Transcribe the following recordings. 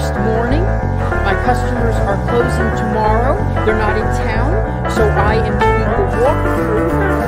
first morning. My customers are closing tomorrow. They're not in town, so I am doing the walkthrough.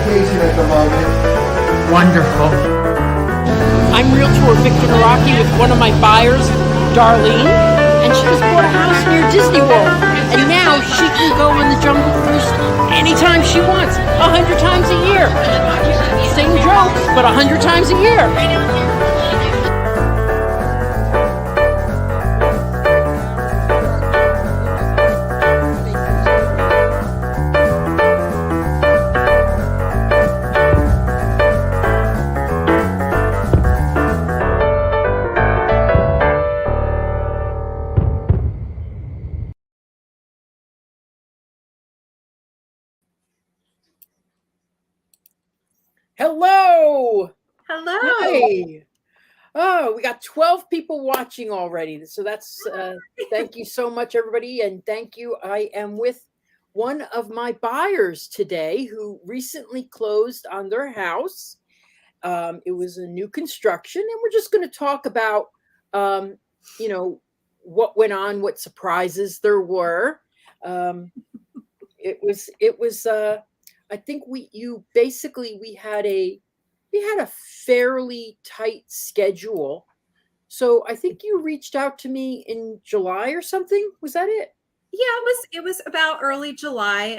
At the moment. Wonderful. I'm Realtor Victor Naraki with one of my buyers, Darlene, and she just bought a house near Disney World. And now she can go on the Jungle Cruise anytime she wants, 100 times a year. Same jokes, but 100 times a year. Hello. Hello. Hi. Oh, we got 12 people watching already. So that's, thank you so much, everybody. And thank you. I am with one of my buyers today who recently closed on their house. It was a new construction, and we're just going to talk about, what went on, what surprises there were. I think we had a fairly tight schedule. So I think you reached out to me in July or something. Was that it? Yeah, it was about early July.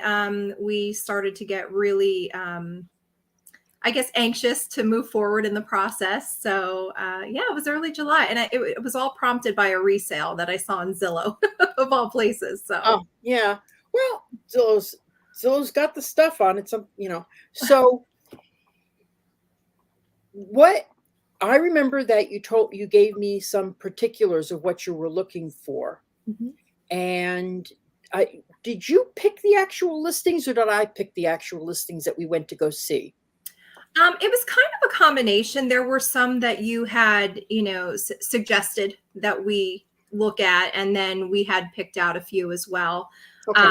We started to get really, I guess, anxious to move forward in the process. So yeah, it was early July, and it was all prompted by a resale that I saw on Zillow, of all places. So yeah, well, Zillow's got the stuff on it. So what I remember that you gave me some particulars of what you were looking for. Mm-hmm. And did you pick the actual listings, or did I pick the actual listings that we went to go see? It was kind of a combination. There were some that you had, suggested that we look at, and then we had picked out a few as well. Okay.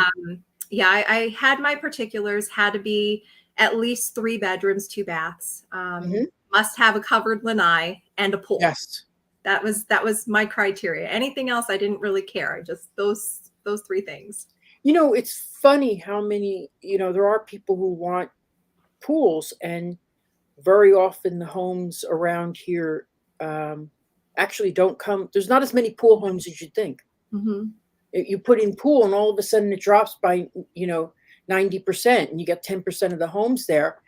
Yeah, I had my particulars, had to be at least 3 bedrooms, 2 baths, must have a covered lanai and a pool. Yes. That was my criteria. Anything else, I didn't really care. Just those 3 things. It's funny how many, there are people who want pools, and very often the homes around here actually don't come. There's not as many pool homes as you'd think. Mm-hmm. You put in pool, and all of a sudden it drops by 90%, and you get 10% of the homes there.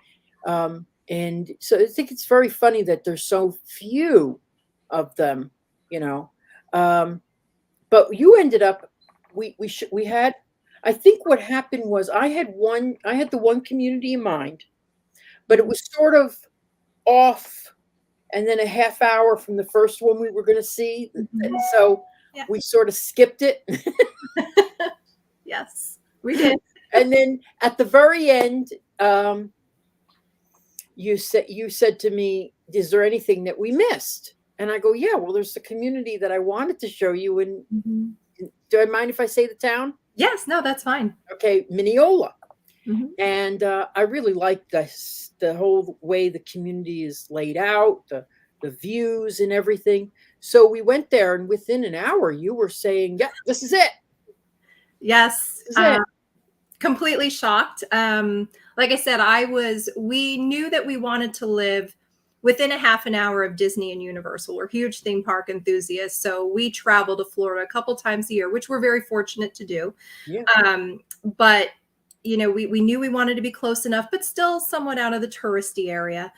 And so I think it's very funny that there's so few of them. But you ended up. We had. I think what happened was I had the one community in mind, but it was sort of off, and then a half hour from the first one we were going to see. Mm-hmm. So we sort of skipped it. Yes, we did. And then at the very end, you said to me, "Is there anything that we missed?" And I go, "Yeah, well, there's the community that I wanted to show you." And do I mind if I say the town? Yes, no, that's fine. Okay, Mineola. Mm-hmm. And I really like the whole way the community is laid out, the views and everything. So we went there, and within an hour, you were saying, "Yeah, this is it." Yes, This is it. Completely shocked. Like I said, we knew that we wanted to live within a half an hour of Disney and Universal. We're huge theme park enthusiasts, so we travel to Florida a couple times a year, which we're very fortunate to do. Yeah. But we knew we wanted to be close enough, but still somewhat out of the touristy area.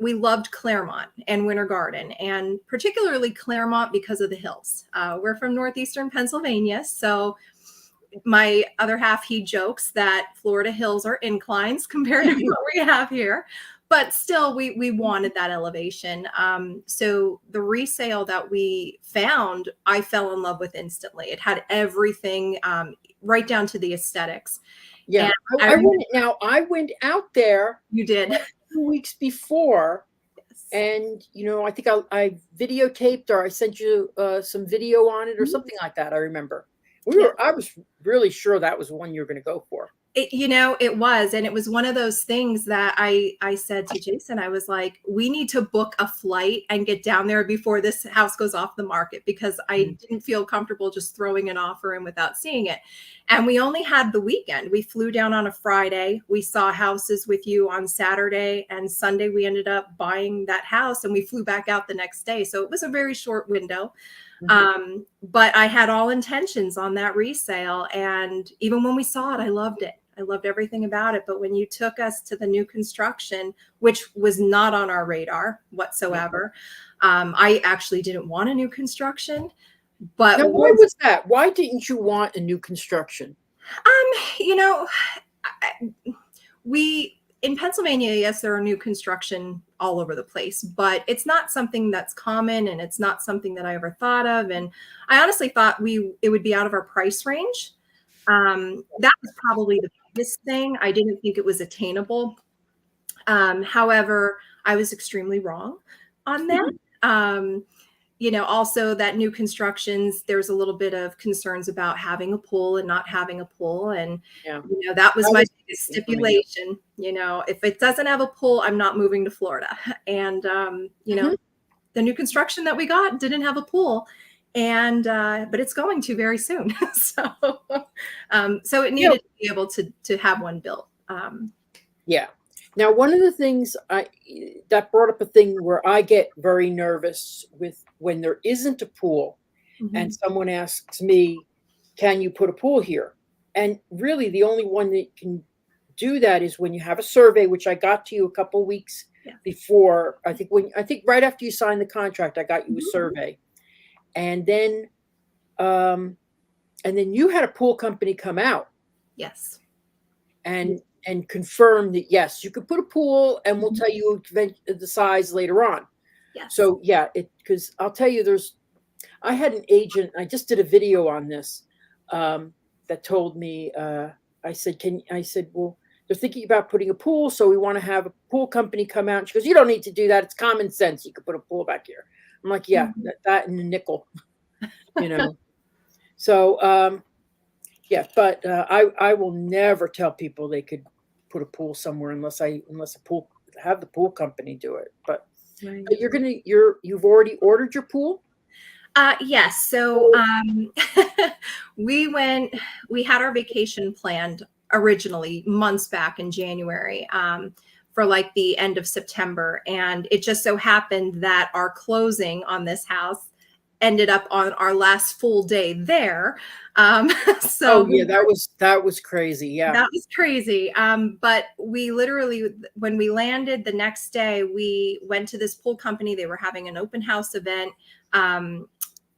We loved Claremont and Winter Garden, and particularly Claremont because of the hills. We're from northeastern Pennsylvania, so my other half, he jokes that Florida hills are inclines compared to what we have here. But still, we wanted that elevation. So the resale that we found, I fell in love with instantly. It had everything, right down to the aesthetics. Yeah, I went out there. You did 2 weeks before, yes. and I think I videotaped, or I sent you some video on it or something like that. I remember I was really sure that was the one you were going to go for. It was, and it was one of those things that I said to Jason, I was like, we need to book a flight and get down there before this house goes off the market, because I didn't feel comfortable just throwing an offer in without seeing it. And we only had the weekend. We flew down on a Friday. We saw houses with you on Saturday, and Sunday we ended up buying that house, and we flew back out the next day. So it was a very short window. But I had all intentions on that resale. And even when we saw it, I loved it. I loved everything about it. But when you took us to the new construction, which was not on our radar whatsoever, I actually didn't want a new construction. But now, why was that? Why didn't you want a new construction? We in Pennsylvania, yes, there are new construction all over the place, but it's not something that's common, and it's not something that I ever thought of. And I honestly thought it would be out of our price range. That was probably the biggest thing. I didn't think it was attainable. However, I was extremely wrong on that. Also that new constructions, there's a little bit of concerns about having a pool and not having a pool. And, that was my biggest stipulation. If it doesn't have a pool, I'm not moving to Florida. And, the new construction that we got didn't have a pool. And but it's going to very soon. So it needed to be able to have one built. Yeah. Now, one of the things that brought up a thing where I get very nervous with when there isn't a pool, and someone asks me, "Can you put a pool here?" And really, the only one that can do that is when you have a survey, which I got to you a couple of weeks before. I think right after you signed the contract, I got you a survey. And then you had a pool company come out. Yes. And confirm that, yes, you could put a pool, and we'll tell you the size later on. Yes. So because I'll tell you, I had an agent, I just did a video on this, that told me, I said, well, they're thinking about putting a pool, so we want to have a pool company come out. And she goes, "You don't need to do that. It's common sense. You could put a pool back here." I'm like, yeah, that and a nickel, So, but I will never tell people they could put a pool somewhere unless have the pool company do it. But you've already ordered your pool? Yes. So we had our vacation planned originally months back in January. For like the end of September. And it just so happened that our closing on this house ended up on our last full day there. That was crazy. Yeah. That was crazy. But we literally, when we landed the next day, we went to this pool company. They were having an open house event.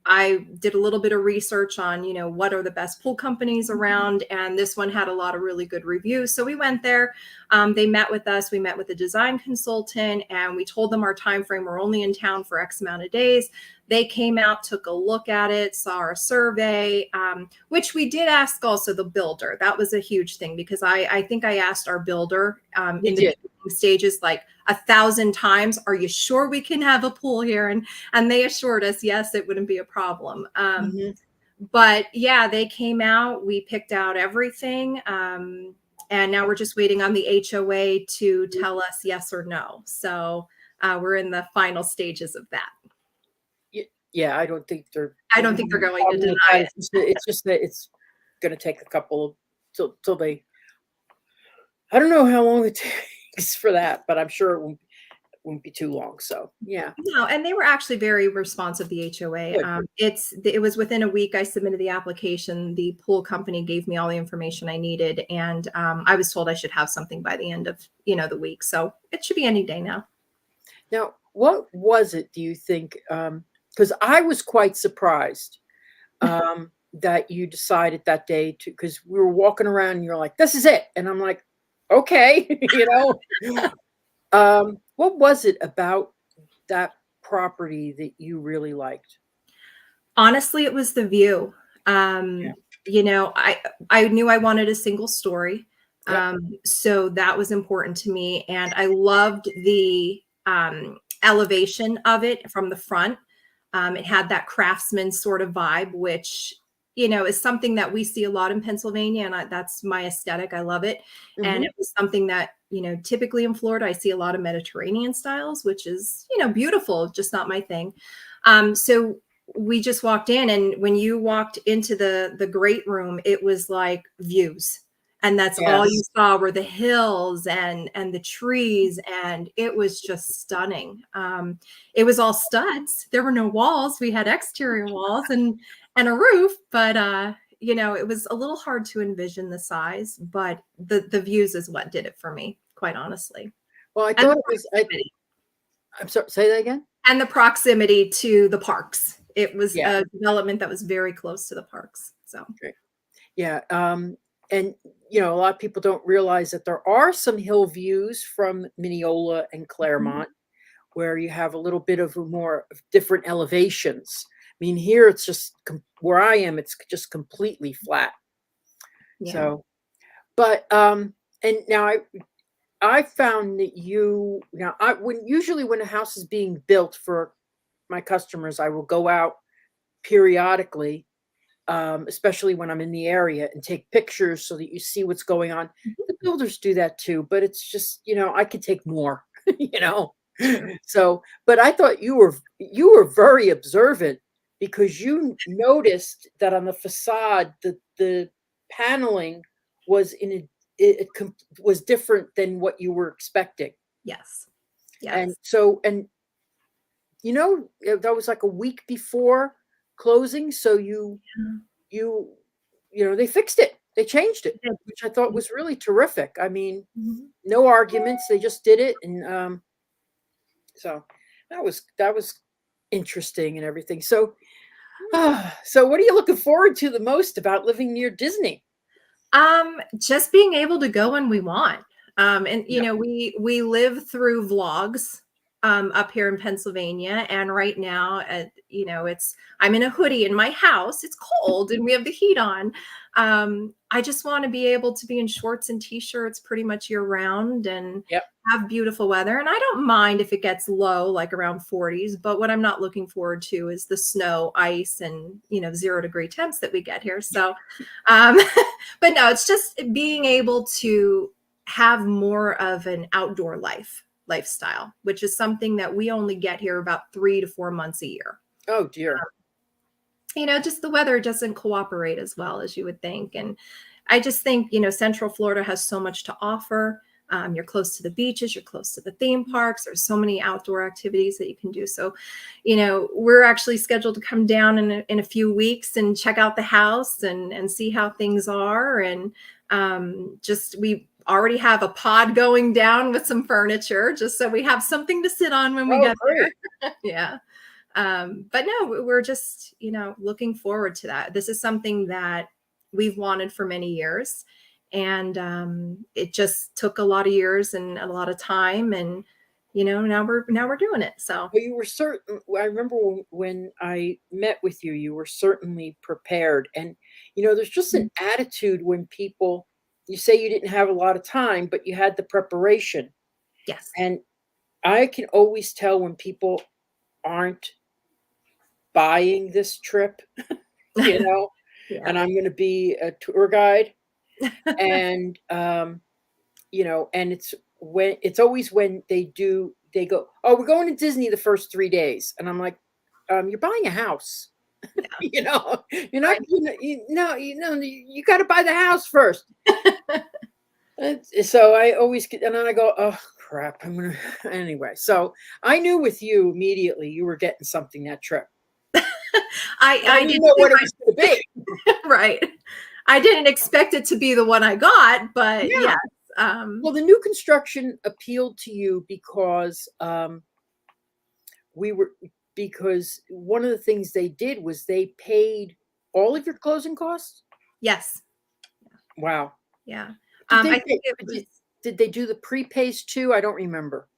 I did a little bit of research on, what are the best pool companies around, and this one had a lot of really good reviews. So we went there. They met with us. We met with a design consultant, and we told them our time frame. We're only in town for X amount of days. They came out, took a look at it, saw our survey, which we did ask also the builder. That was a huge thing, because I think I asked our builder in the stages like 1,000 times, "Are you sure we can have a pool here?" And they assured us, yes, it wouldn't be a problem. But yeah, they came out, we picked out everything. And now we're just waiting on the HOA to tell us yes or no. So we're in the final stages of that. Yeah, I don't think they're going to deny it. It's just that it's going to take a couple till they. I don't know how long it takes for that, but I'm sure it won't. wouldn't be too long. So yeah. No, and they were actually very responsive, the HOA. Good. It was within a week I submitted the application. The pool company gave me all the information I needed, and I was told I should have something by the end of the week. So it should be any day now. Now, what was it, do you think? Because I was quite surprised that you decided that day to, because we were walking around and you're like, this is it. And I'm like, okay, what was it about that property that you really liked? Honestly, it was the view. Yeah. I knew I wanted a single story. Yep. So that was important to me. And I loved the elevation of it from the front. It had that craftsman sort of vibe, which, is something that we see a lot in Pennsylvania. And that's my aesthetic. I love it. And Mhm. it was something that, typically in Florida, I see a lot of Mediterranean styles, which is, beautiful, just not my thing. So we just walked in, and when you walked into the great room, it was like views, and that's all you Yes. saw were the hills and the trees, and it was just stunning. It was all studs. There were no walls. We had exterior walls and a roof, but it was a little hard to envision the size, but the views is what did it for me, quite honestly. Well, I And thought it was, I'm sorry, say that again? the proximity to the parks. It was Yeah. a development that was very close to the parks. So Great. Yeah. And a lot of people don't realize that there are some hill views from Mineola and Claremont where you have a little bit of more of different elevations. I mean, here it's just where I am, it's just completely flat. yeah. So, but and now I found that usually when a house is being built for my customers, I will go out periodically, especially when I'm in the area, and take pictures so that you see what's going on. The builders do that too, but it's just, I could take more, you know. Sure. So, but I thought you were very observant because you noticed that on the facade, the paneling was was different than what you were expecting. Yes. And Yes. so, and that was like a week before closing. So you they fixed it. They changed it, which I thought was really terrific. I mean, Mhm. no arguments. They just did it. And so that was interesting and everything. So, so what are you looking forward to the most about living near Disney? Just being able to go when we want. And Yeah. we live through vlogs up here in Pennsylvania, and right now, I'm in a hoodie in my house. It's cold, and we have the heat on. I just want to be able to be in shorts and t-shirts pretty much year round, and Yep. have beautiful weather. And I don't mind if it gets low, like around 40s. But what I'm not looking forward to is the snow, ice, and 0-degree temps that we get here. So, um, but no, it's just being able to have more of an outdoor lifestyle, which is something that we only get here about 3 to 4 months a year. Oh dear. Just the weather doesn't cooperate as well as you would think. And I just think, Central Florida has so much to offer. You're close to the beaches, you're close to the theme parks. There's so many outdoor activities that you can do. So, we're actually scheduled to come down in a few weeks and check out the house and see how things are. And we already have a pod going down with some furniture, just so we have something to sit on when we get Great. there. Yeah. But no, we're just, looking forward to that. This is something that we've wanted for many years. And it just took a lot of years and a lot of time. And, now we're doing it. So Well, you were certain. I remember when I met with you, you were certainly prepared. And, there's just an attitude when you say you didn't have a lot of time, but you had the preparation. yes. And I can always tell when people aren't buying this trip, you know, Yeah. and I'm going to be a tour guide. And, and it's always when they go, oh, we're going to Disney the first 3 days. And I'm like, you're buying a house. You're not, Right. you got to buy the house first. So I always get, and then I go, oh crap. I'm gonna anyway. So I knew with you immediately you were getting something that trip. I I didn't did know too. what it was going to be. Right. I didn't expect it to be the one I got, but Yeah. yes. Well, the new construction appealed to you because we were because one of the things they did was they paid all of your closing costs. Yes. Wow. Yeah. Did they I think it was. did they do the prepays too? I don't remember.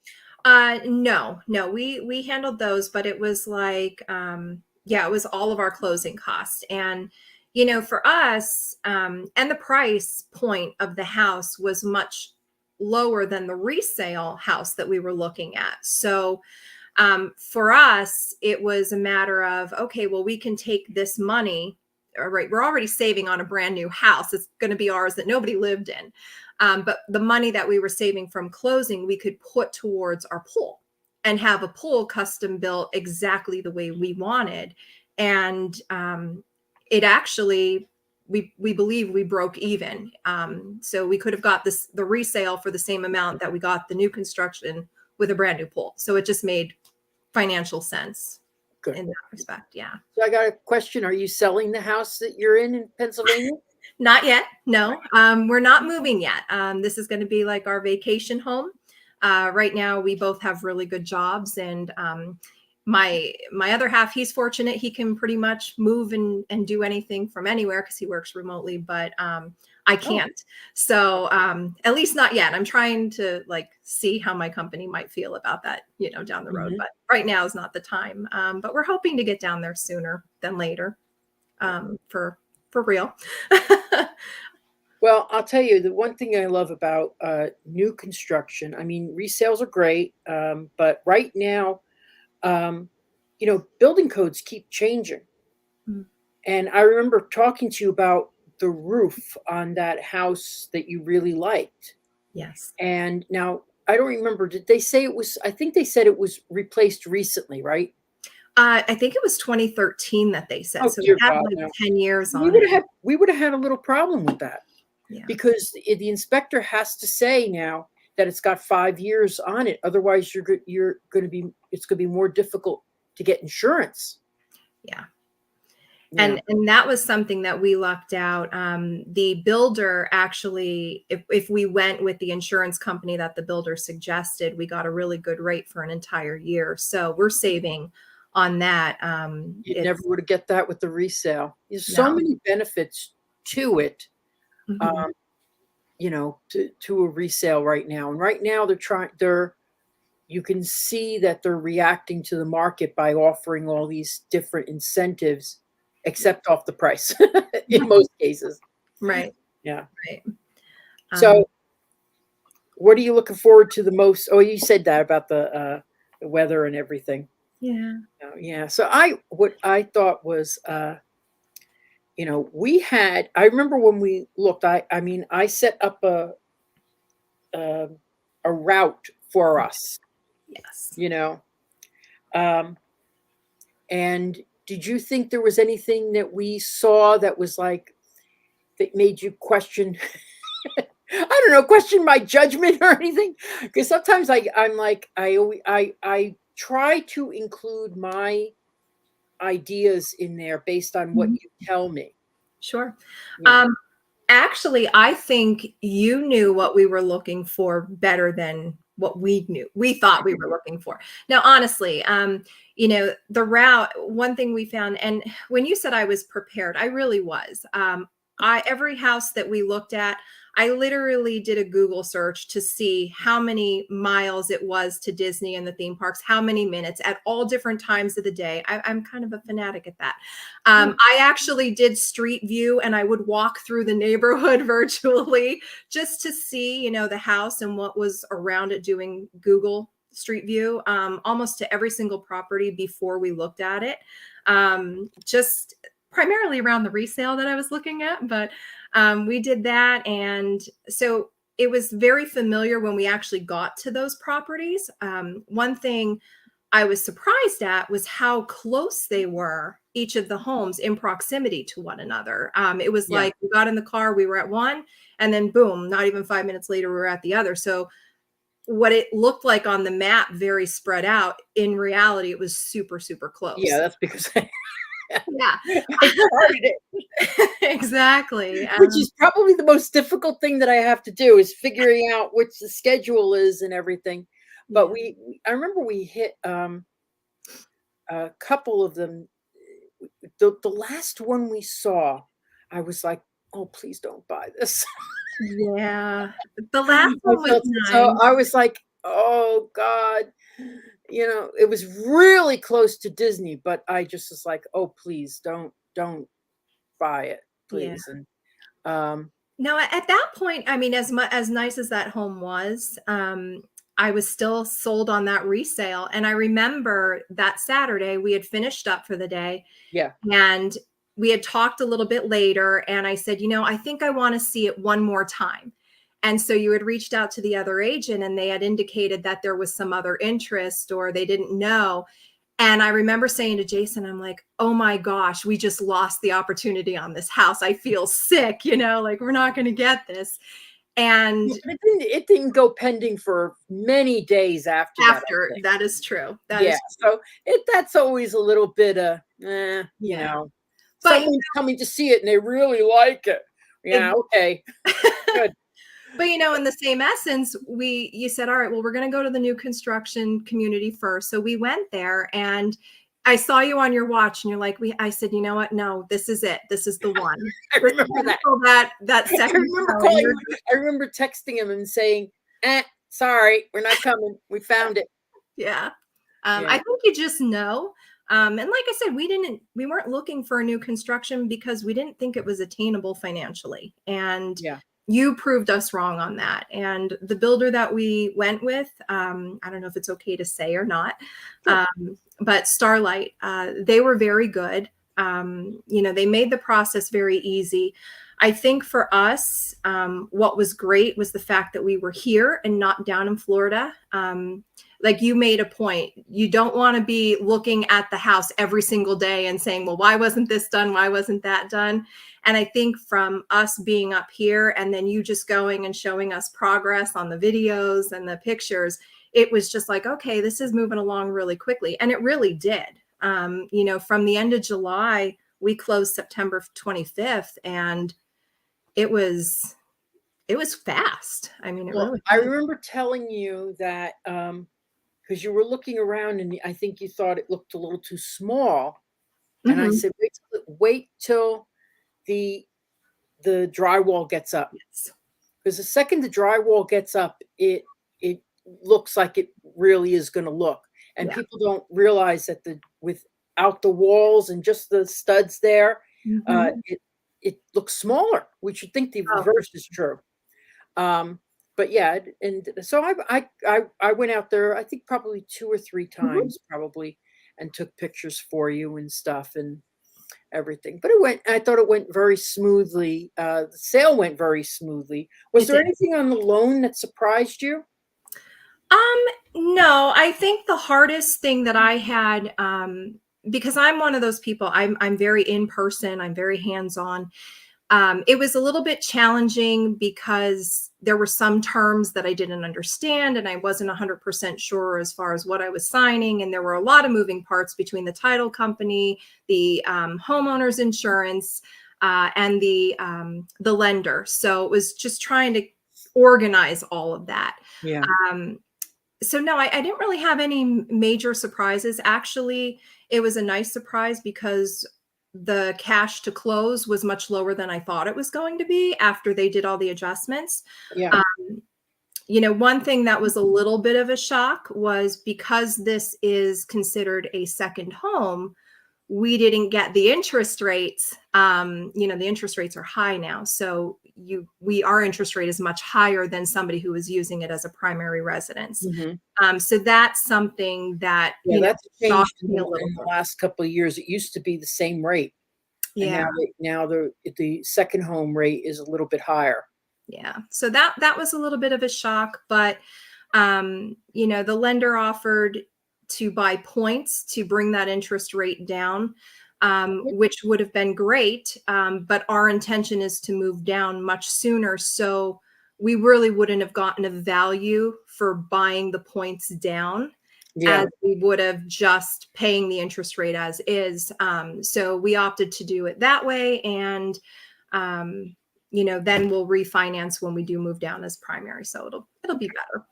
No, we handled those, but it was like, yeah, it was all of our closing costs. And, for us, and the price point of the house was much lower than the resale house that we were looking at. So, for us, it was a matter of, okay, well, we can take this money. All right, we're already saving on a brand new house. It's going to be ours that nobody lived in. But the money that we were saving from closing, we could put towards our pool and have a pool custom built exactly the way we wanted. And it actually, we believe we broke even. So we could have got the resale for the same amount that we got the new construction with a brand new pool. So it just made financial sense. Good. In that respect. Yeah. So I got a question. Are you selling the house that you're in Pennsylvania? Not yet. No, we're not moving yet. This is going to be like our vacation home. Right now, we both have really good jobs, and my other half, he's fortunate; he can pretty much move and do anything from anywhere because he works remotely. But I can't. So at least not yet. I'm trying to see how my company might feel about that, down the road. But right now is not the time. But we're hoping to get down there sooner than later, for real. Well, I'll tell you the one thing I love about new construction. I mean, resales are great, but right now, building codes keep changing. And I remember talking to you about the roof on that house that you really liked. Yes. And now I don't remember. Did they say it was? I think they said it was replaced recently, right? I think it was 2013 that they said. Oh, So dear we have God, like no. 10 years We on would it. have had a little problem with that. Yeah. Because the inspector has to say now that it's got 5 years on it. Otherwise, it's going to be more difficult to get insurance. Yeah. Yeah. And that was something that we lucked out. The builder actually, if we went with the insurance company that the builder suggested, we got a really good rate for an entire year. So we're saving on that. You never would have get that with the resale. There's so No. many benefits to it, Mhm. to a resale right now. And right now you can see that they're reacting to the market by offering all these different incentives, except off the price in most cases. Right. Yeah. Right. So what are you looking forward to the most? Oh, you said that about the weather and everything. Yeah. Yeah. So what I thought was, I remember when we looked, I set up a route for us, Yes. And did you think there was anything that we saw that was that made you question, I don't know, question my judgment or anything? Because sometimes I'm like, I try to include my ideas in there based on what you tell me. Sure. Yeah. Actually, I think you knew what we were looking for better than what we thought we were looking for. Now, honestly, the route, one thing we found, and when you said I was prepared, I really was. Every house that we looked at, I literally did a Google search to see how many miles it was to Disney and the theme parks, how many minutes at all different times of the day. I'm kind of a fanatic at that. I actually did Street View, and I would walk through the neighborhood virtually just to see, the house and what was around it, doing Google Street View, almost to every single property before we looked at it. Just primarily around the resale that I was looking at, but we did that. And so it was very familiar when we actually got to those properties. One thing I was surprised at was how close they were, each of the homes, in proximity to one another. It was like we got in the car, we were at one, and then boom, not even 5 minutes later, we were at the other. So what it looked like on the map, very spread out, in reality, it was super, super Yeah, close. that's because I Yeah, started it, exactly. which is probably the most difficult thing that I have to do is figuring out which the schedule is and everything. But Yeah. I remember we hit a couple of them. The last one we saw, I was like, "Oh, please don't buy this." Yeah. The last I one was felt so nice. I was like, "Oh god." It was really close to Disney, but I just was like, "Oh, please don't buy it, Yeah. please." And, um, No, at that point, I mean, as nice as that home was, I was still sold on that resale. And I remember that Saturday we had finished up for the day, yeah, and we had talked a little bit later. And I said, I think I want to see it one more time. And so you had reached out to the other agent, and they had indicated that there was some other interest or they didn't know. And I remember saying to Jason, I'm like, oh my gosh, we just lost the opportunity on this house. I feel sick, like we're not going to get this. And yeah, but it didn't go pending for many days after that, I after think. that is true. That Yeah, is, so that's always a little bit of, yeah. But, someone's coming to see it and they really like it. Yeah, okay, good. but in the same essence, you said, all right, well, we're going to go to the new construction community first. So we went there, and I saw you on your watch, and you're like, I said, you know what? No, this is it. This is the one. I remember that. So that I second remember showing, calling I remember texting him and saying, sorry, we're not coming. We found it." yeah. Yeah, I think you just know. And like I said, we weren't looking for a new construction because we didn't think it was attainable financially. And yeah. you proved us wrong on that. And the builder that we went with, I don't know if it's okay to say or not, Sure. but Starlight, they were very good. They made the process very easy. I think for us, what was great was the fact that we were here and not down in Florida. Like you made a point, you don't want to be looking at the house every single day and saying, well, why wasn't this done? Why wasn't that done? And I think from us being up here and then you just going and showing us progress on the videos and the pictures, it was just like, okay, this is moving along really quickly. And it really did. From the end of July, we closed September 25th, and it was fast. I mean, it Well, really I was. remember telling you that, because you were looking around and I think you thought it looked a little too small, and I Mhm. said, "Wait till the drywall gets up, Yes. because the second the drywall gets up, it looks like it really is gonna look." And Yeah. people don't realize that without the walls and just the studs there, Mhm. it looks smaller. We should think the Oh, for reverse is true. Um, but yeah, and so I went out there, I think probably 2 or 3 Mhm. times probably, and took pictures for you and stuff and everything. But I thought it went very smoothly. The sale went very smoothly. Was It there did. anything on the loan that surprised you? No, I think the hardest thing that I had, because I'm one of those people, I'm very in person, I'm very hands-on. It was a little bit challenging because there were some terms that I didn't understand and I wasn't 100% sure as far as what I was signing. And there were a lot of moving parts between the title company, the homeowner's insurance, and the lender. So it was just trying to organize all of that. Yeah. Um, so no, I didn't really have any major surprises. Actually, it was a nice surprise because the cash to close was much lower than I thought it was going to be after they did all the adjustments. Yeah. Um, one thing that was a little bit of a shock was because this is considered a second home, we didn't get the interest rates. The interest rates are high now. So our interest rate is much higher than somebody who was using it as a primary residence. Mhm. So that's something that, Yeah, that's shocked changed me a little in the bit. last couple of years. It used to be the same rate, and Yeah. now the second home rate is a little bit higher. Yeah. So that was a little bit of a shock, but the lender offered to buy points to bring that interest rate down, which would have been great. But our intention is to move down much sooner. So we really wouldn't have gotten a value for buying the points down Yeah. as we would have just paying the interest rate as is. So we opted to do it that way. And, then we'll refinance when we do move down as primary. So it'll be better.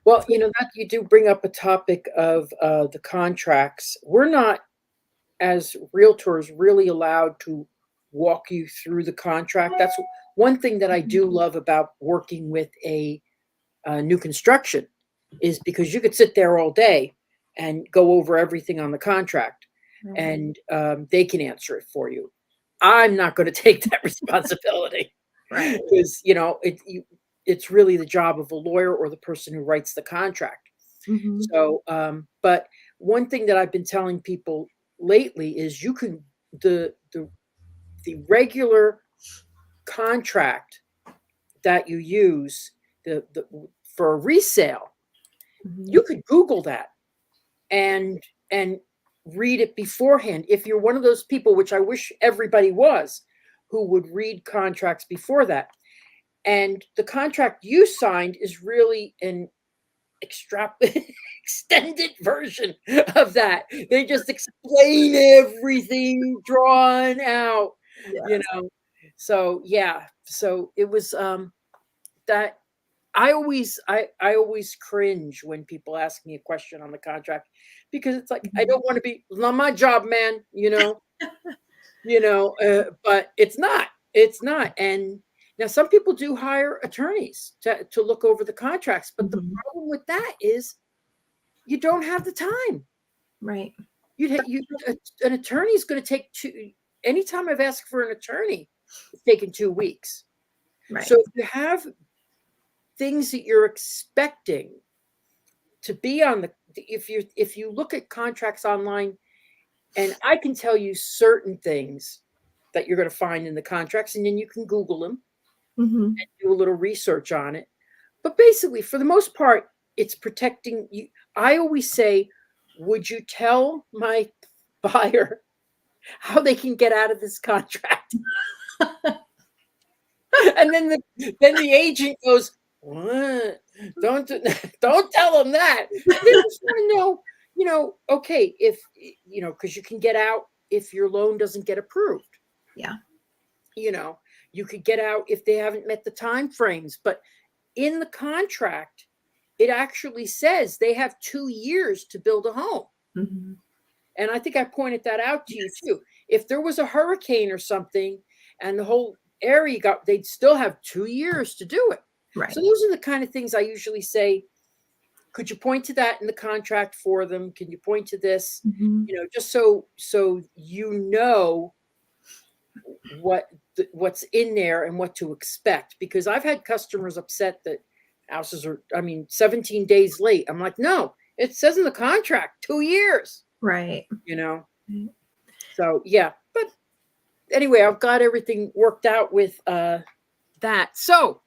Well, that you do bring up a topic of the contracts. We're not, as realtors, really allowed to walk you through the contract. That's one thing that I do love about working with a new construction, is because you could sit there all day and go over everything on the contract, and they can answer it for you. I'm not going to take that responsibility, Right. because it's really the job of a lawyer or the person who writes the contract. Mhm. So, but one thing that I've been telling people lately is you can the regular contract that you use the for a resale, Mhm. you could Google that and read it beforehand. If you're one of those people, which I wish everybody was, who would read contracts before that. And the contract you signed is really an extended version of that. They just explain everything drawn out, you Yes. know. So yeah, so it was that I always cringe when people ask me a question on the contract, because it's like I Mhm. don't want to be, not my job, man, but it's not. It's not. And now some people do hire attorneys to look over the contracts, but the Mhm. problem with that is you don't have the time. Right. An attorney is going to take two. Anytime I've asked for an attorney, it's taken 2 weeks. Right. So if you have things that you're expecting to be on if you look at contracts online, and I can tell you certain things that you're going to find in the contracts, and then you can Google them, Mhm. do a little research on it. But basically, for the most part, it's protecting you. I always say, would you tell my buyer how they can get out of this contract? And then the agent goes, what? Don't tell them that. They just want to know, okay, if because you can get out if your loan doesn't get approved. Yeah. You could get out if they haven't met the time frames. But in the contract, it actually says they have 2 years to build a home. Mhm. And I think I pointed that out to you too. If there was a hurricane or something and the whole area they'd still have 2 years to do it. Right. So those are the kind of things I usually say, could you point to that in the contract for them? Can you point to this? Mhm. Just so what's in there and what to expect. Because I've had customers upset that houses are, 17 days late. I'm like, no, it says in the contract 2 years. Right. Mm. So yeah, but anyway, I've got everything worked out with that. So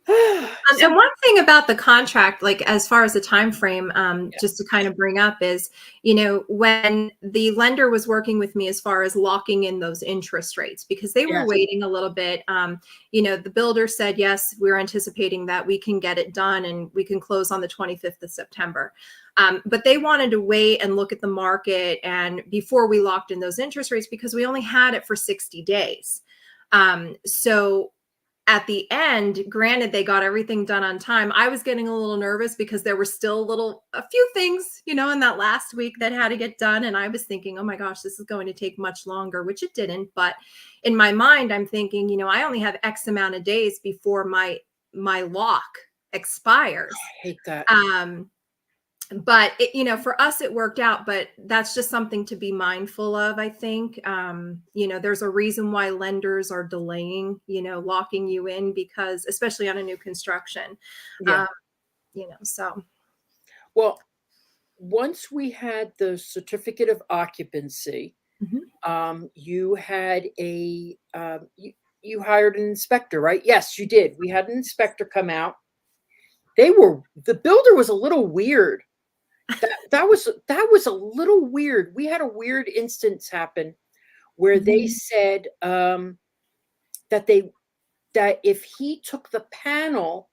And one thing about the contract, like as far as the time frame, just to kind of bring up is, when the lender was working with me as far as locking in those interest rates, because they were Yes. waiting a little bit. The builder said, yes, we're anticipating that we can get it done and we can close on the 25th of September. But they wanted to wait and look at the market and before we locked in those interest rates, because we only had it for 60 days. So at the end, granted, they got everything done on time. I was getting a little nervous because there were still a few things, in that last week that had to get done. And I was thinking, oh my gosh, this is going to take much longer, which it didn't. But in my mind, I'm thinking, I only have X amount of days before my lock expires. I hate that. But for us it worked out, but that's just something to be mindful of. I think there's a reason why lenders are delaying locking you in, because especially on a new construction. Yeah. So Well, once we had the certificate of occupancy, you had you hired an inspector, right? Yes, you did. We had an inspector come out. The builder was a little weird. That was a little weird. We had a weird instance happen where they said that that if he took the panel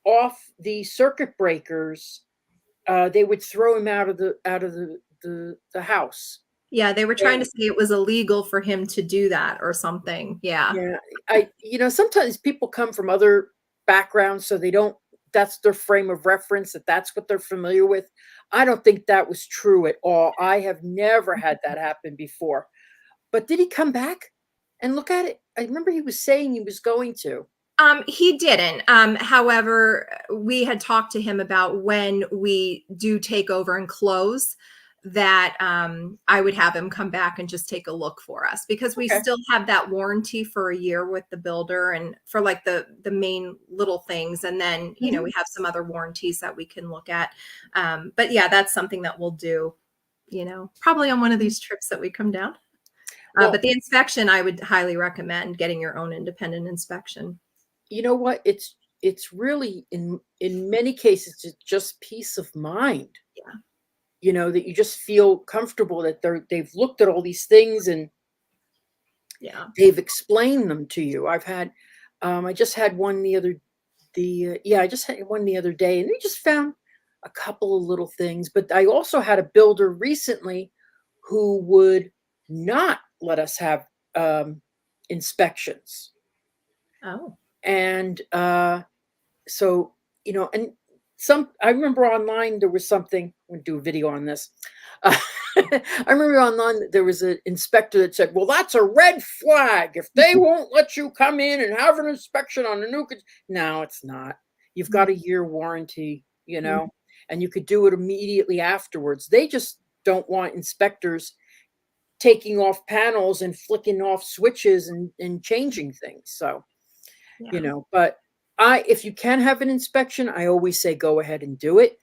off the circuit breakers, they would throw him out of the house. Yeah, they were trying And to say it was illegal for him to do that or something. Yeah. yeah, sometimes people come from other backgrounds, so they don't. That's their frame of reference. That's what they're familiar with. I don't think that was true at all. I have never had that happen before. But did he come back and look at it? I remember he was saying he was going to. He didn't. However, we had talked to him about when we do take over and close that I would have him come back and just take a look for us because we Okay. still have that warranty for a year with the builder and for like the main little things. And then, you know, we have some other warranties that we can look at. But yeah, that's something that we'll do, you know, probably on one of these trips that we come down. Well, But the inspection, I would highly recommend getting your own independent inspection. you know what? It's really in many cases it's just peace of mind. Yeah. You know, that you just feel comfortable that they've looked at all these things and Yeah. they've explained them to you. I just had one I just had one the other day, and they just found a couple of little things. But I also had a builder recently who would not let us have inspections. Oh. And so, and I remember online there was something, I'm going to do a video on this. I remember online that there was an inspector that said, well, that's a red flag. If they won't let you come in and have an inspection on a new, no, it's not. You've got a year warranty, and you could do it immediately afterwards. They just don't want inspectors taking off panels and flicking off switches and changing things. So, but if you can have an inspection, I always say go ahead and do it.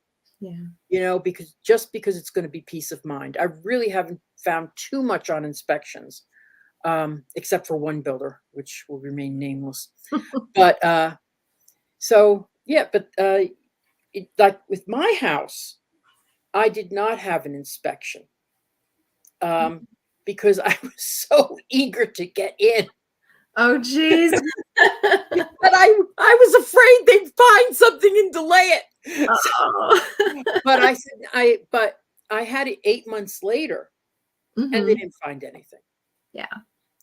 Yeah. Because it's going to be peace of mind. I really haven't found too much on inspections, except for one builder, which will remain nameless. But like with my house, I did not have an inspection because I was so eager to get in. Oh, geez. But I was afraid they'd find something and delay it. But I had it 8 months later, and they didn't find anything. Yeah.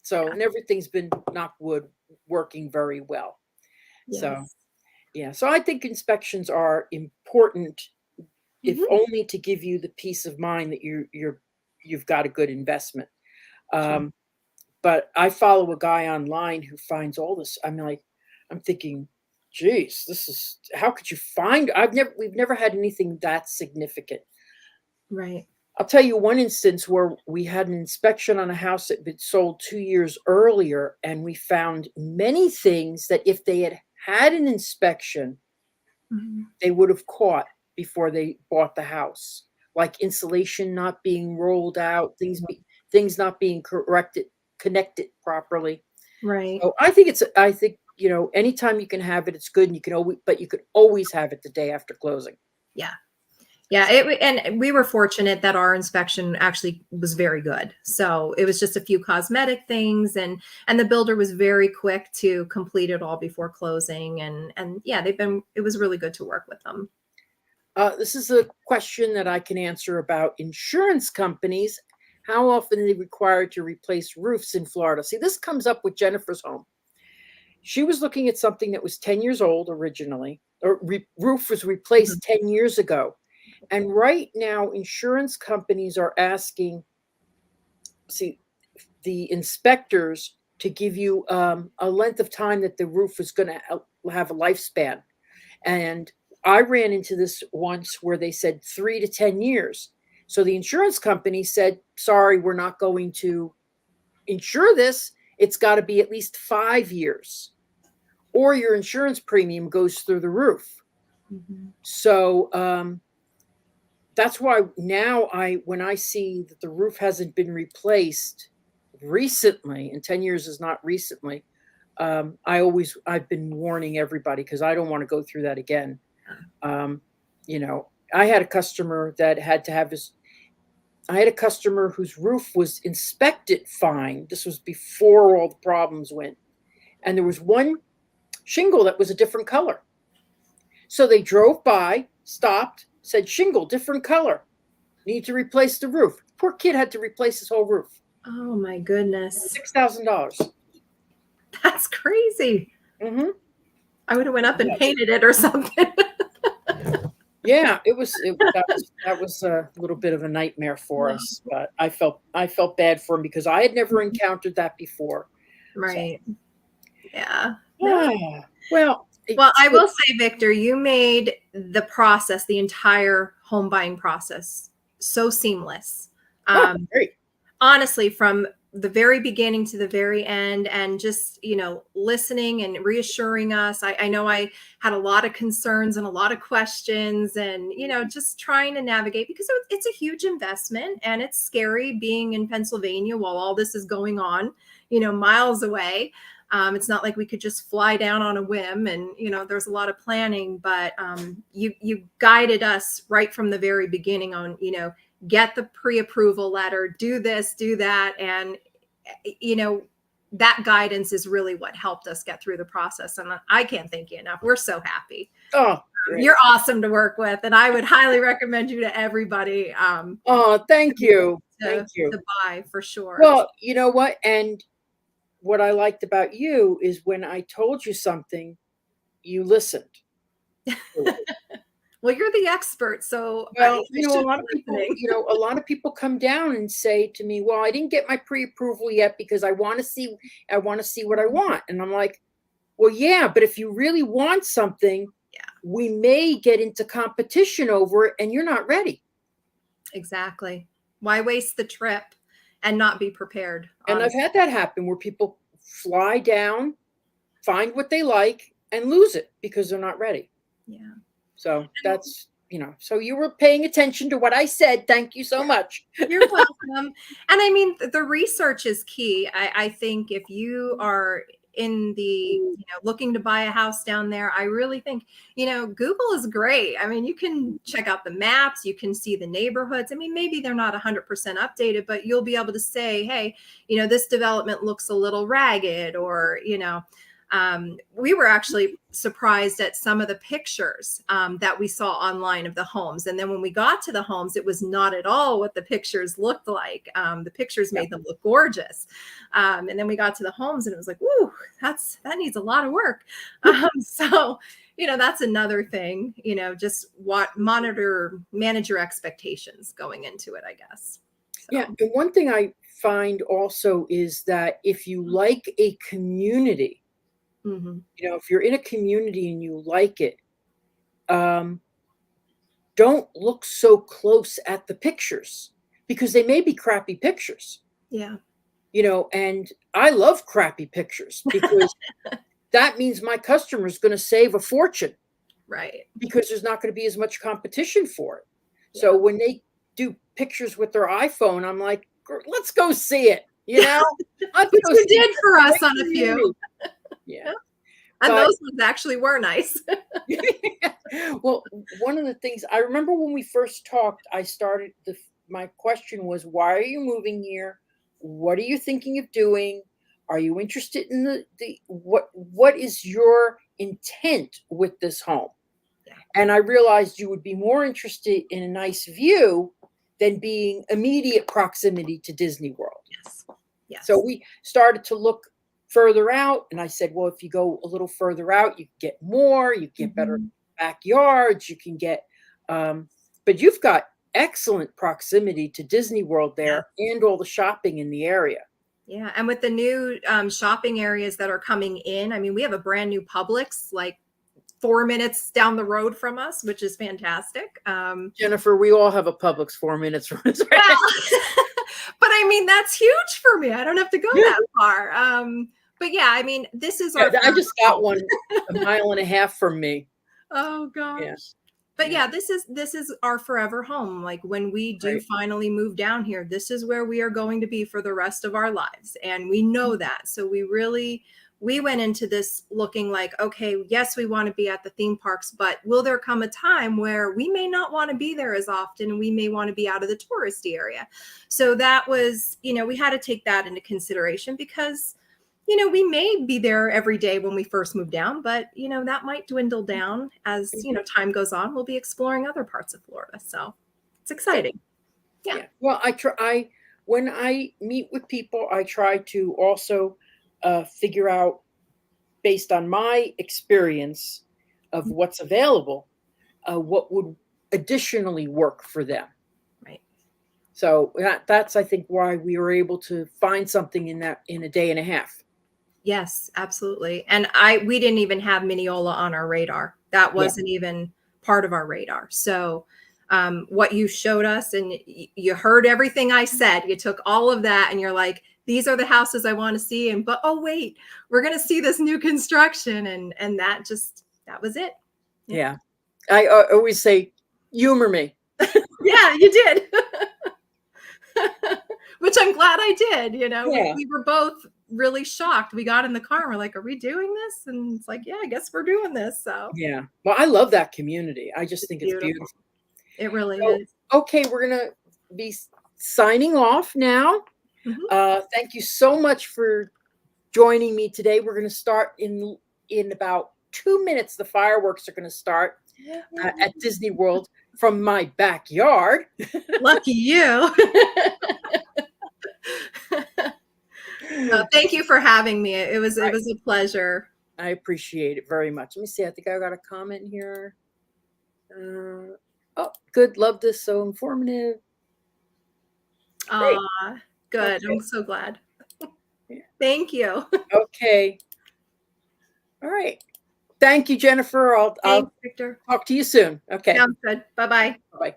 So, and everything's been, knock wood, working very well. Yes. So, yeah. So I think inspections are important, if only to give you the peace of mind that you've got a good investment. Sure. But I follow a guy online who finds all this. I'm thinking, geez, how could you find? We've never had anything that significant. Right. I'll tell you one instance where we had an inspection on a house that had been sold 2 years earlier, and we found many things that if they had had an inspection, they would have caught before they bought the house, like insulation not being rolled out, things not being connected properly. Right. So I think anytime you can have it, it's good, and you could always have it the day after closing. Yeah. Yeah. And we were fortunate that our inspection actually was very good. So it was just a few cosmetic things, and the builder was very quick to complete it all before closing. And yeah, it was really good to work with them. This is a question that I can answer about insurance companies. How often are they required to replace roofs in Florida? See, this comes up with Jennifer's home. She was looking at something that was 10 years old originally, or roof was replaced 10 years ago. And right now, insurance companies are asking, the inspectors to give you a length of time that the roof is going to have a lifespan. And I ran into this once where they said 3 to 10 years. So the insurance company said, sorry, we're not going to insure this. It's got to be at least 5 years, or your insurance premium goes through the roof. So that's why now when I see that the roof hasn't been replaced recently, and 10 years is not recently, I've been warning everybody because I don't want to go through that again. I had a customer that had to have I had a customer whose roof was inspected fine. This was before all the problems went. And there was one shingle that was a different color. So they drove by, stopped, said, shingle, different color. Need to replace the roof. Poor kid had to replace his whole roof. Oh my goodness. $6,000. That's crazy. Mm-hmm. I would have went up and painted it or something. Yeah, that was a little bit of a nightmare for us, but I felt bad for him because I had never encountered that before. Right. So. Yeah. Well, I will say, Victor, you made the process, the entire home buying process, so seamless. Great. Honestly, from the very beginning to the very end, and just, listening and reassuring us. I know I had a lot of concerns and a lot of questions, and, just trying to navigate, because it's a huge investment and it's scary being in Pennsylvania while all this is going on, miles away. It's not like we could just fly down on a whim, and, there's a lot of planning, but you guided us right from the very beginning on, get the pre-approval letter, do this, do that. And, that guidance is really what helped us get through the process. And I can't thank you enough. We're so happy. Oh, great. You're awesome to work with. And I would highly recommend you to everybody. Thank you. Thank you. To buy, for sure. Well, you know what? And what I liked about you is when I told you something, you listened. Well, you're the expert, so a lot of people come down and say to me, "Well, I didn't get my pre-approval yet because I want to see what I want." And I'm like, "Well, yeah, but if you really want something, we may get into competition over it, and you're not ready." Exactly. Why waste the trip and not be prepared? And I've had that happen where people fly down, find what they like, and lose it because they're not ready. Yeah. So that's, so you were paying attention to what I said. Thank you so much. You're welcome. And I mean, the research is key. I think if you are in the, looking to buy a house down there, I really think, Google is great. I mean, you can check out the maps, you can see the neighborhoods. I mean, maybe they're not 100% updated, but you'll be able to say, hey, this development looks a little ragged, or, we were actually surprised at some of the pictures that we saw online of the homes. And then when we got to the homes, it was not at all what the pictures looked like. The pictures made them look gorgeous. And then we got to the homes and it was like, whoo, that needs a lot of work. So, that's another thing, just manage your expectations going into it, I guess. So. Yeah. And one thing I find also is that if you like a community, if you're in a community and you like it, don't look so close at the pictures because they may be crappy pictures. Yeah. And I love crappy pictures because that means my customer is going to save a fortune. Right. Because there's not going to be as much competition for it. Yeah. So when they do pictures with their iPhone, I'm like, let's go see it. Which you did for us on a few. Yeah. And those ones actually were nice. Well, one of the things I remember when we first talked, my question was, why are you moving here? What are you thinking of doing? Are you interested in what is your intent with this home? Yeah. And I realized you would be more interested in a nice view than being immediate proximity to Disney World. Yes. Yes. So we started to look further out, and I said, well, if you go a little further out, you get more, you get better backyards, you can get, but you've got excellent proximity to Disney World there and all the shopping in the area. Yeah. And with the new shopping areas that are coming in, I mean, we have a brand new Publix, like 4 minutes down the road from us, which is fantastic. Jennifer, we all have a Publix 4 minutes from us. Right? Well, but I mean, that's huge for me. I don't have to go that far. But yeah, I mean, this is our. I just got one a mile and a half from me. Oh gosh. Yeah. But yeah, this is our forever home. Like when we do finally move down here, this is where we are going to be for the rest of our lives. And we know that. So we went into this looking like, okay, yes, we want to be at the theme parks, but will there come a time where we may not want to be there as often? We may want to be out of the touristy area. So that was, we had to take that into consideration because, we may be there every day when we first move down, but that might dwindle down as time goes on. We'll be exploring other parts of Florida, so it's exciting. Yeah. Well, when I meet with people, I try to also figure out, based on my experience of what's available, what would additionally work for them. Right. So that's, I think, why we were able to find something in a day and a half. Yes, absolutely. And we didn't even have Mineola on our radar. That wasn't even part of our radar. So what you showed us, and you heard everything I said, you took all of that and you're like, these are the houses I want to see. But oh, wait, we're going to see this new construction. And that was it. Yeah. I always say, humor me. Yeah, you did. Which I'm glad I did. We were both really shocked. We got in the car and we're like, are we doing this? And it's like, yeah, I guess we're doing this. So yeah. Well, I love that community. I just think it's beautiful. It really is. Okay, we're going to be signing off now. Mm-hmm. Thank you so much for joining me today. We're going to start in about 2 minutes. The fireworks are going to start at Disney World from my backyard. Lucky you. Thank you for having me. It was a pleasure. I appreciate it very much. Let me see. I think I got a comment here. Oh, good. Love this. So informative. Good. Okay. I'm so glad. Thank you. Okay. All right. Thank you, Jennifer. I'll Victor. Talk to you soon. Okay. Sounds good. Bye-bye. Bye-bye.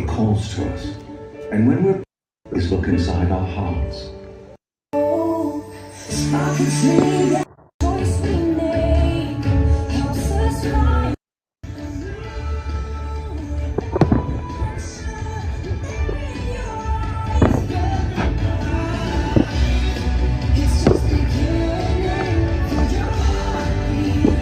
Calls to us, and when we're is look inside our hearts. I can see that choice we make helps us find. It's just beginning for your heartbeat.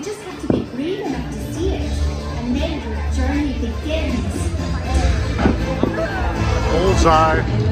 We just have to be brave enough to see it, and then the journey begins. Bullseye.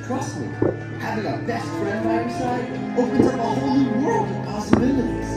Trust me, having a best friend by your side opens up a whole new world of possibilities.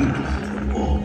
dangerous of all.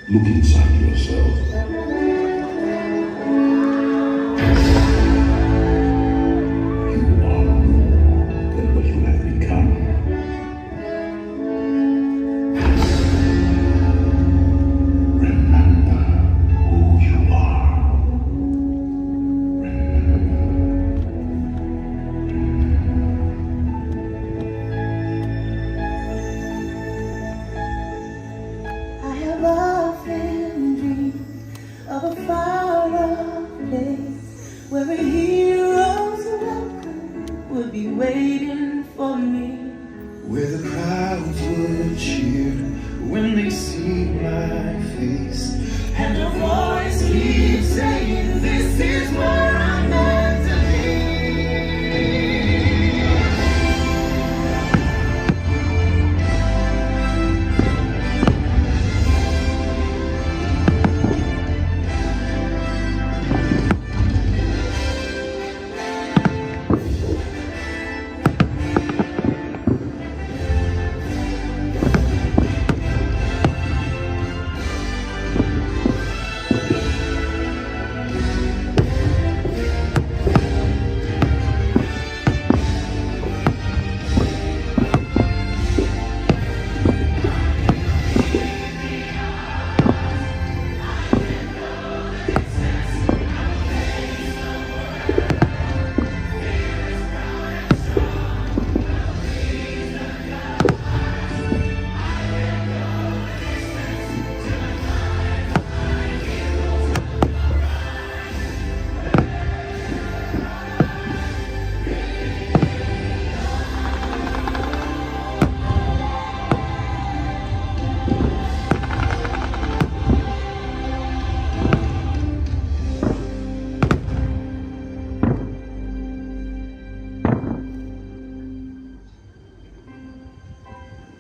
Look inside yourself. You are more than what you have become. Remember who you are. I have often dreamed of a far-off place where a hero's welcome would be waiting for me. Where the crowds would cheer when they see my face, and a voice keeps saying, "This is where I'm meant to be."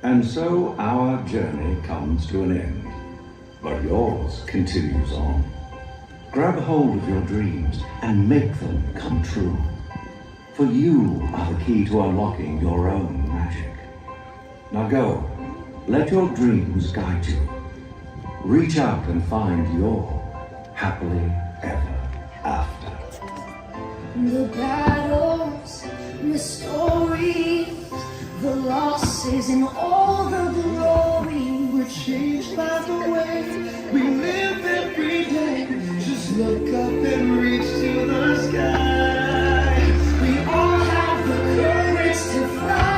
And so our journey comes to an end, but yours continues on. Grab hold of your dreams and make them come true. For you are the key to unlocking your own magic. Now go, let your dreams guide you. Reach out and find your happily ever after. The battles, the stories, the losses, and all the glory. We're changed by the way we live every day. Just look up and reach to the sky. We all have the courage to fly.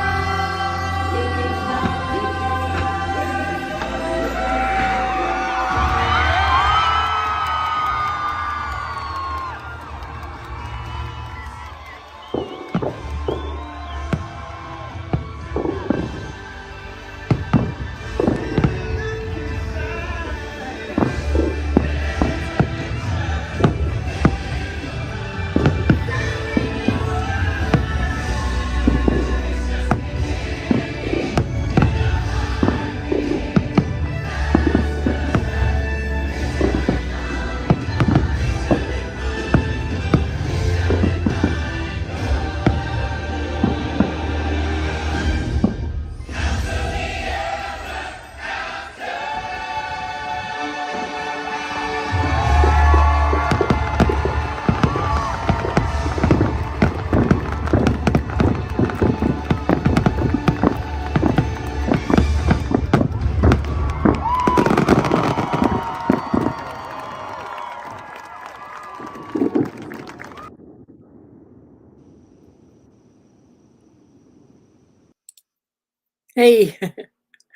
Hey.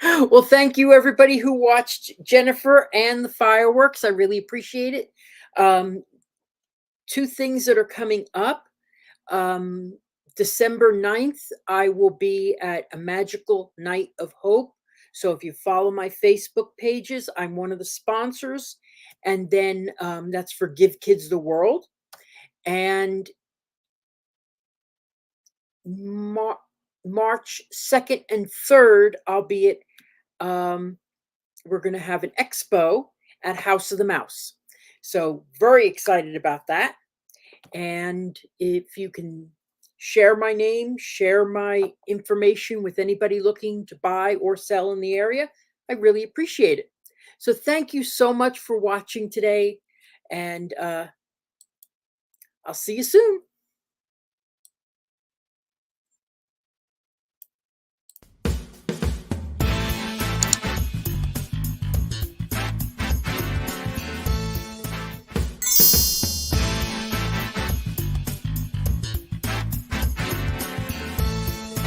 Well, thank you everybody who watched Jennifer and the fireworks. I really appreciate it. Two things that are coming up. December 9th, I will be at a Magical Night of Hope. So if you follow my Facebook pages, I'm one of the sponsors. And then that's for Give Kids the World. And March 2nd and 3rd, I'll be at, we're going to have an expo at House of the Mouse. So very excited about that. And if you can share my name, share my information with anybody looking to buy or sell in the area, I really appreciate it. So thank you so much for watching today. And I'll see you soon.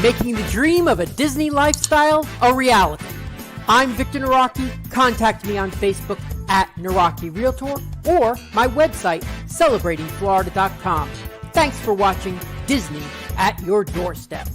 Making the dream of a Disney lifestyle a reality. I'm Victor Naraki. Contact me on Facebook at Naraki Realtor or my website, celebratingflorida.com. Thanks for watching Disney at your doorstep.